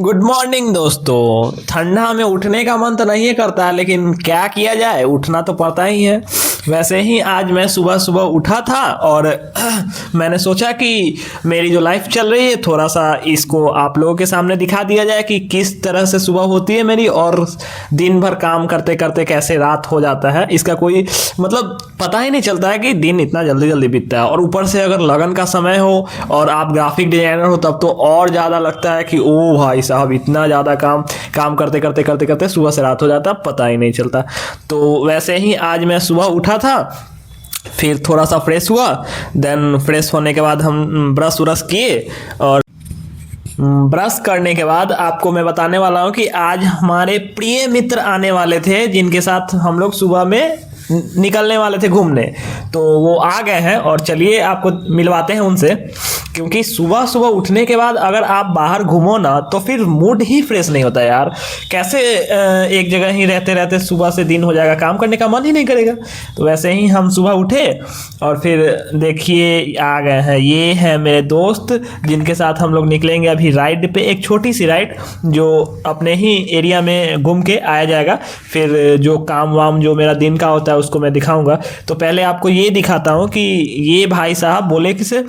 Good morning दोस्तों। ठंडा में उठने का मन तो नहीं करता है, लेकिन क्या किया जाए, उठना तो पड़ता ही है। वैसे ही आज मैं सुबह सुबह उठा था और मैंने सोचा कि मेरी जो लाइफ चल रही है थोड़ा सा इसको आप लोगों के सामने दिखा दिया जाए कि किस तरह से सुबह होती है मेरी, और दिन भर काम करते करते कैसे रात हो जाता है। इसका कोई मतलब पता ही नहीं चलता है कि दिन इतना जल्दी जल्दी बीतता है। और ऊपर से अगर लगन का समय हो और आप ग्राफिक डिजाइनर हो तब तो और ज़्यादा लगता है कि ओ भाई साहब इतना ज़्यादा काम करते करते करते करते सुबह से रात हो जाता, पता ही नहीं चलता। तो वैसे ही आज मैं सुबह उठा था, फिर थोड़ा सा फ्रेश हुआ। देन फ्रेश होने के बाद हम ब्रश व्रश किए, और ब्रश करने के बाद आपको मैं बताने वाला हूँ कि आज हमारे प्रिय मित्र आने वाले थे, जिनके साथ हम लोग सुबह में निकलने वाले थे घूमने। तो वो आ गए हैं और चलिए आपको मिलवाते हैं उनसे। क्योंकि सुबह सुबह उठने के बाद अगर आप बाहर घूमो ना तो फिर मूड ही फ्रेश नहीं होता यार। कैसे एक जगह ही रहते रहते सुबह से दिन हो जाएगा, काम करने का मन ही नहीं करेगा। तो वैसे ही हम सुबह उठे और फिर देखिए आ गए हैं, ये हैं मेरे दोस्त जिनके साथ हम लोग निकलेंगे अभी राइड पे। एक छोटी सी राइड जो अपने ही एरिया में घूम के आया जाएगा। फिर जो काम वाम जो मेरा दिन का होता है उसको मैं दिखाऊंगा। तो पहले आपको ये दिखाता हूँ कि ये भाई साहब बोले कि से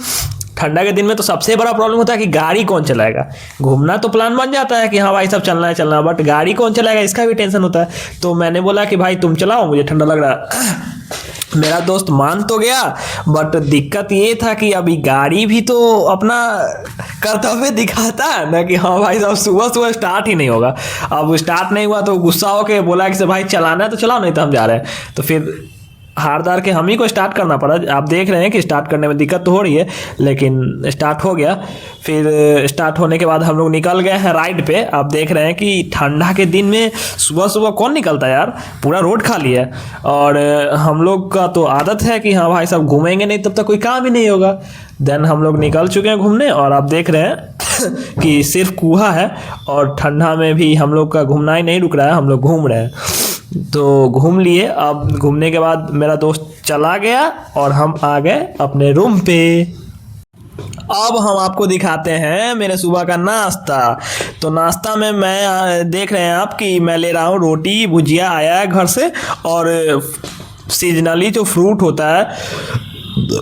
ठंडा के दिन में तो सबसे बड़ा प्रॉब्लम होता है कि गाड़ी कौन चलाएगा। घूमना तो प्लान बन जाता है कि हाँ भाई सब चलना है, बट गाड़ी कौन चलाएगा इसका भी टेंशन होता है। तो मैंने बोला कि भाई तुम चलाओ, मुझे ठंडा लग रहा है। मेरा दोस्त मान तो गया, बट दिक्कत ये था कि अभी गाड़ी भी तो अपना कर्तव्य दिखाता है ना कि हाँ भाई साहब सुबह सुबह स्टार्ट ही नहीं होगा। अब स्टार्ट नहीं हुआ तो गुस्सा होके बोला कि भाई चलाना है तो चलाओ, नहीं तो हम जा रहे हैं। तो फिर हार दार के हम ही को स्टार्ट करना पड़ा। आप देख रहे हैं कि स्टार्ट करने में दिक्कत तो हो रही है, लेकिन स्टार्ट हो गया। फिर स्टार्ट होने के बाद हम लोग निकल गए हैं राइड पे। आप देख रहे हैं कि ठंडा के दिन में सुबह सुबह कौन निकलता है यार, पूरा रोड खाली है। और हम लोग का तो आदत है कि हाँ भाई साहब घूमेंगे नहीं तब तक कोई काम ही नहीं होगा। देन हम लोग निकल चुके हैं घूमने, और आप देख रहे हैं कि सिर्फ कुहा है, और ठंडा में भी हम लोग का घूमना ही नहीं रुक रहा है, हम लोग घूम रहे हैं। तो घूम लिए। अब घूमने के बाद मेरा दोस्त चला गया और हम आ गए अपने रूम पे। अब हम आपको दिखाते हैं मेरे सुबह का नाश्ता। तो नाश्ता में मैं देख रहे हैं आप कि मैं ले रहा हूँ रोटी भुजिया, आया है घर से, और सीजनली जो फ्रूट होता है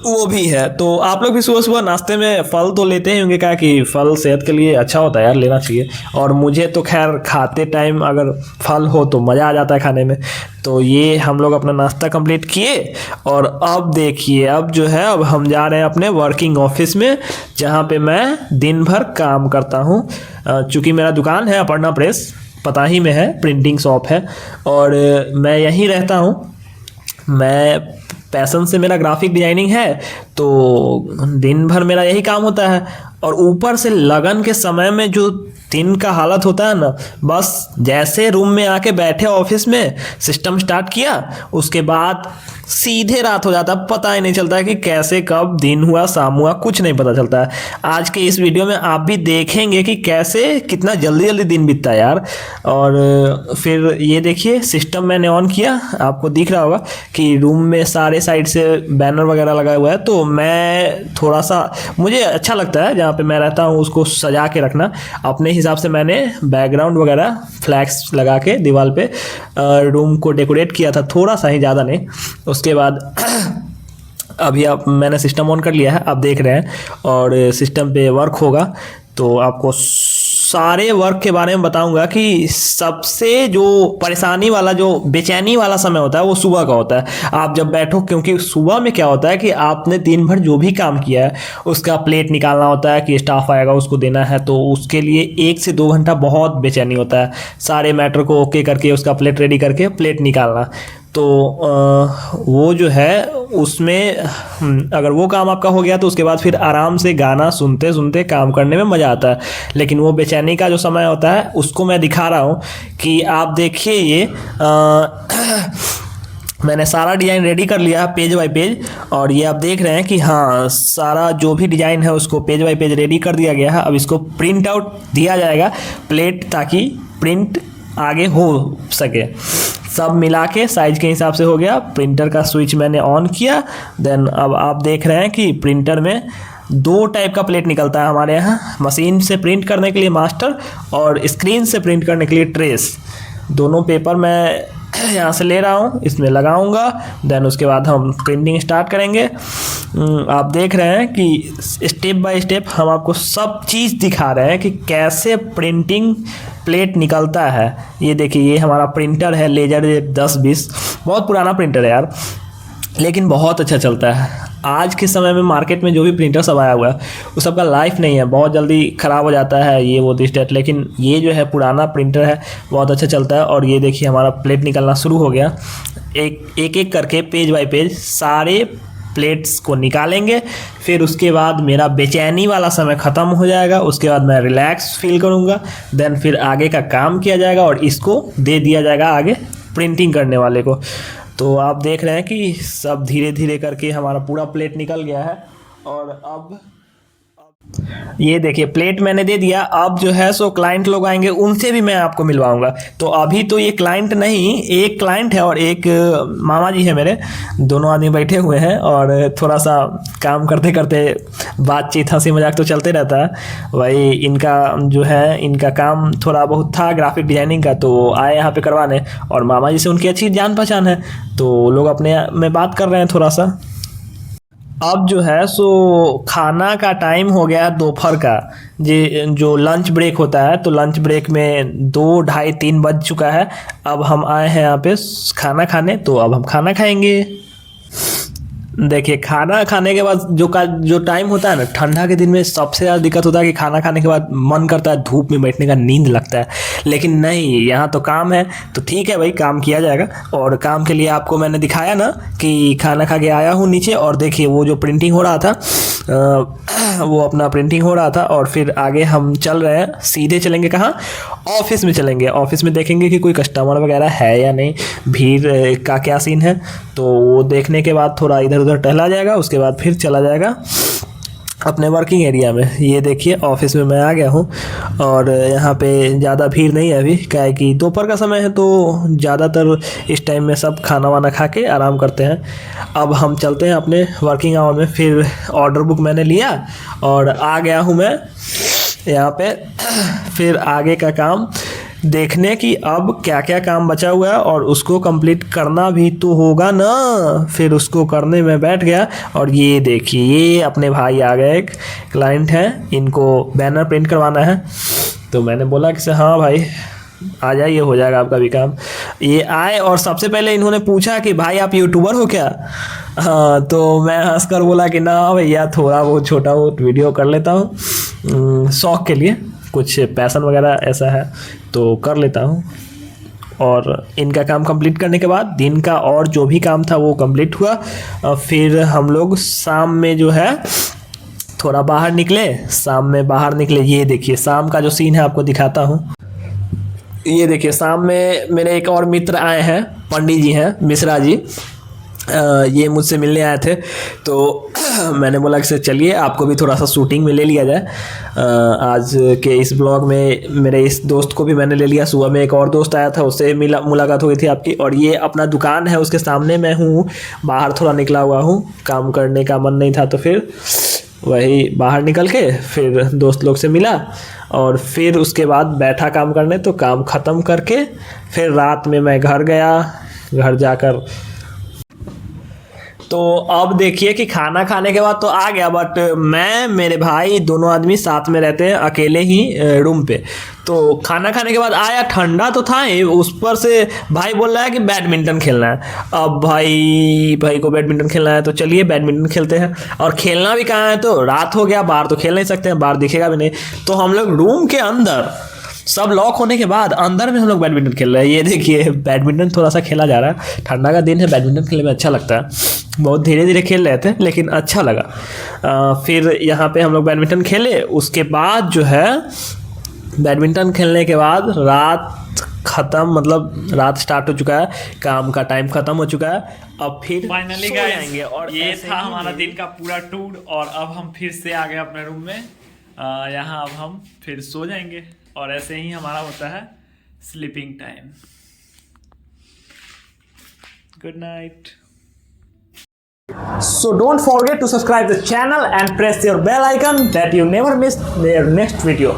वो भी है। तो आप लोग भी सुबह सुबह नाश्ते में फल तो लेते ही होंगे, क्या कि फल सेहत के लिए अच्छा होता है यार, लेना चाहिए। और मुझे तो खैर खाते टाइम अगर फल हो तो मज़ा आ जाता है खाने में। तो ये हम लोग अपना नाश्ता कंप्लीट किए, और अब देखिए अब जो है अब हम जा रहे हैं अपने वर्किंग ऑफिस में, जहाँ पे मैं दिन भर काम करता हूँ। चूँकि मेरा दुकान है अपर्णा प्रेस, पता ही में है, प्रिंटिंग शॉप है, और मैं यहीं रहता हूँ। मैं पैशन से मेरा ग्राफिक डिजाइनिंग है, तो दिन भर मेरा यही काम होता है। और ऊपर से लगन के समय में जो दिन का हालत होता है ना, बस जैसे रूम में आके बैठे ऑफिस में सिस्टम स्टार्ट किया, उसके बाद सीधे रात हो जाता है। पता ही नहीं चलता है कि कैसे कब दिन हुआ शाम हुआ, कुछ नहीं पता चलता है। आज के इस वीडियो में आप भी देखेंगे कि कैसे कितना जल्दी जल्दी दिन बीतता है यार। और फिर ये देखिए सिस्टम मैंने ऑन किया, आपको दिख रहा होगा कि रूम में सारे साइड से बैनर वगैरह लगा हुआ है। तो मैं थोड़ा सा मुझे अच्छा लगता है जहाँ पे मैं रहता हूँ उसको सजा के रखना। अपने हिसाब से मैंने बैकग्राउंड वगैरह फ्लैग्स लगा के दीवार पे रूम को डेकोरेट किया था, थोड़ा सा ही, ज़्यादा नहीं। उसके बाद अभी आप मैंने सिस्टम ऑन कर लिया है, आप देख रहे हैं, और सिस्टम पे वर्क होगा। तो आपको सारे वर्क के बारे में बताऊंगा कि सबसे जो परेशानी वाला जो बेचैनी वाला समय होता है वो सुबह का होता है। आप जब बैठो, क्योंकि सुबह में क्या होता है कि आपने दिन भर जो भी काम किया है उसका प्लेट निकालना होता है, कि स्टाफ आएगा उसको देना है। तो उसके लिए 1 से 2 घंटा बहुत बेचैनी होता है, सारे मैटर को ओके करके उसका प्लेट रेडी करके प्लेट निकालना। तो वो जो है उसमें अगर वो काम आपका हो गया तो उसके बाद फिर आराम से गाना सुनते सुनते काम करने में मज़ा आता है। लेकिन वो बेचैनी का जो समय होता है उसको मैं दिखा रहा हूँ कि आप देखिए ये मैंने सारा डिज़ाइन रेडी कर लिया है पेज बाय पेज, और ये आप देख रहे हैं कि हाँ सारा जो भी डिज़ाइन है उसको पेज बाय पेज रेडी कर दिया गया है। अब इसको प्रिंट आउट दिया जाएगा प्लेट, ताकि प्रिंट आगे हो सके। सब मिला के साइज के हिसाब से हो गया। प्रिंटर का स्विच मैंने ऑन किया। देन अब आप देख रहे हैं कि प्रिंटर में दो टाइप का प्लेट निकलता है हमारे यहाँ, मशीन से प्रिंट करने के लिए मास्टर और स्क्रीन से प्रिंट करने के लिए ट्रेस। दोनों पेपर मैं यहाँ से ले रहा हूँ, इसमें लगाऊंगा, देन उसके बाद हम प्रिंटिंग स्टार्ट करेंगे। आप देख रहे हैं कि स्टेप बाय स्टेप हम आपको सब चीज़ दिखा रहे हैं कि कैसे प्रिंटिंग प्लेट निकलता है। ये देखिए, ये हमारा प्रिंटर है लेजर 1020, बहुत पुराना प्रिंटर है यार, लेकिन बहुत अच्छा चलता है। आज के समय में मार्केट में जो भी प्रिंटर सब आया हुआ है वो सबका लाइफ नहीं है, बहुत जल्दी ख़राब हो जाता है ये वो दिस डेट, लेकिन ये जो है पुराना प्रिंटर है, बहुत अच्छा चलता है। और ये देखिए हमारा प्लेट निकलना शुरू हो गया। एक करके पेज बाय पेज सारे प्लेट्स को निकालेंगे, फिर उसके बाद मेरा बेचैनी वाला समय ख़त्म हो जाएगा। उसके बाद मैं रिलैक्स फील करूँगा, देन फिर आगे का काम किया जाएगा और इसको दे दिया जाएगा आगे प्रिंटिंग करने वाले को। तो आप देख रहे हैं कि सब धीरे धीरे करके हमारा पूरा प्लेट निकल गया है। और अब ये देखिए प्लेट मैंने दे दिया। अब जो है सो क्लाइंट लोग आएंगे, उनसे भी मैं आपको मिलवाऊंगा। तो अभी तो ये क्लाइंट नहीं, एक क्लाइंट है और एक मामा जी है मेरे, दोनों आदमी बैठे हुए हैं और थोड़ा सा काम करते करते बातचीत हंसी मजाक तो चलते रहता है। वही इनका जो है, इनका काम थोड़ा बहुत था ग्राफिक डिजाइनिंग का, तो आए यहाँ पे करवाने, और मामा जी से उनकी अच्छी जान पहचान है, तो लोग अपने में बात कर रहे हैं थोड़ा सा। अब जो है सो खाना का टाइम हो गया दोपहर का, जो लंच ब्रेक होता है, तो लंच ब्रेक में 2, ढाई, 3 बज चुका है। अब हम आए हैं यहाँ पे खाना खाने, तो अब हम खाना खाएंगे। देखिए खाना खाने के बाद जो टाइम होता है ना, ठंडा के दिन में सबसे ज़्यादा दिक्कत होता है कि खाना खाने के बाद मन करता है धूप में बैठने का, नींद लगता है। लेकिन नहीं, यहाँ तो काम है, तो ठीक है भाई, काम किया जाएगा। और काम के लिए आपको मैंने दिखाया ना कि खाना खा के आया हूँ नीचे, और देखिए वो जो प्रिंटिंग हो रहा था, वो अपना प्रिंटिंग हो रहा था। और फिर आगे हम चल रहे हैं, सीधे चलेंगे कहाँ, ऑफिस में चलेंगे। ऑफिस में देखेंगे कि कोई कस्टमर वगैरह है या नहीं, भीड़ का क्या सीन है। तो वो देखने के बाद थोड़ा इधर उधर टहला जाएगा, उसके बाद फिर चला जाएगा अपने वर्किंग एरिया में। ये देखिए ऑफिस में मैं आ गया हूँ, और यहाँ पे ज़्यादा भीड़ नहीं है अभी, क्या है कि दोपहर का समय है, तो ज़्यादातर इस टाइम में सब खाना वाना खा के आराम करते हैं। अब हम चलते हैं अपने वर्किंग आवर में। फिर ऑर्डर बुक मैंने लिया और आ गया हूँ मैं यहाँ पे। फिर आगे का काम देखने की, अब क्या क्या काम बचा हुआ है और उसको कंप्लीट करना भी तो होगा ना। फिर उसको करने में बैठ गया, और ये देखिए ये अपने भाई आ गए, एक क्लाइंट हैं, इनको बैनर प्रिंट करवाना है। तो मैंने बोला कि हाँ भाई आ जाइए, हो जाएगा आपका भी काम। ये आए और सबसे पहले इन्होंने पूछा कि भाई आप यूट्यूबर हो क्या। हाँ, तो मैं हंसकर बोला कि ना भैया, थोड़ा बहुत छोटा बहुत वीडियो कर लेता हूँ शौक़ के लिए, कुछ पैशन वगैरह ऐसा है तो कर लेता हूँ। और इनका काम कंप्लीट करने के बाद दिन का और जो भी काम था वो कंप्लीट हुआ। फिर हम लोग शाम में जो है थोड़ा बाहर निकले। शाम में बाहर निकले, ये देखिए शाम का जो सीन है आपको दिखाता हूँ। ये देखिए शाम में मेरे एक और मित्र आए हैं, पंडित जी हैं, मिश्रा जी। ये मुझसे मिलने आए थे, तो मैंने बोला कि चलिए आपको भी थोड़ा सा शूटिंग में ले लिया जाए। आज के इस ब्लॉग में मेरे इस दोस्त को भी मैंने ले लिया। सुबह में एक और दोस्त आया था, उससे मुलाकात हुई थी आपकी। और ये अपना दुकान है, उसके सामने मैं हूँ, बाहर थोड़ा निकला हुआ हूँ, काम करने का मन नहीं था, तो फिर वही बाहर निकल के फिर दोस्त लोग से मिला, और फिर उसके बाद बैठा काम करने। तो काम ख़त्म करके फिर रात में मैं घर गया। घर जाकर तो अब देखिए कि खाना खाने के बाद तो आ गया, बट मैं मेरे भाई दोनों आदमी साथ में रहते हैं, अकेले ही रूम पे। तो खाना खाने के बाद आया, ठंडा तो था ही, उस पर से भाई बोल रहा है कि बैडमिंटन खेलना है। अब भाई को बैडमिंटन खेलना है, तो चलिए बैडमिंटन खेलते हैं। और खेलना भी कहाँ है, तो रात हो गया, बाहर तो खेल नहीं सकते हैं, बाहर दिखेगा भी नहीं। तो हम लोग रूम के अंदर, सब लॉक होने के बाद अंदर में हम लोग बैडमिंटन खेल रहे हैं। ये देखिए बैडमिंटन थोड़ा सा खेला जा रहा है, ठंडा का दिन है, बैडमिंटन खेलने में अच्छा लगता है। बहुत धीरे धीरे खेल रहे थे लेकिन अच्छा लगा। फिर यहाँ पे हम लोग बैडमिंटन खेले। उसके बाद जो है बैडमिंटन खेलने के बाद रात ख़त्म, मतलब रात स्टार्ट हो चुका है, काम का टाइम ख़त्म हो चुका है। अब फिर फाइनली जाएंगे। और ये था हमारा दिन का पूरा टूर, और अब हम फिर से आ गए अपने रूम में। यहाँ अब हम फिर सो जाएंगे, और ऐसे ही हमारा होता है sleeping time. Good night. So don't forget to subscribe the channel and press your bell icon that you never miss their next video.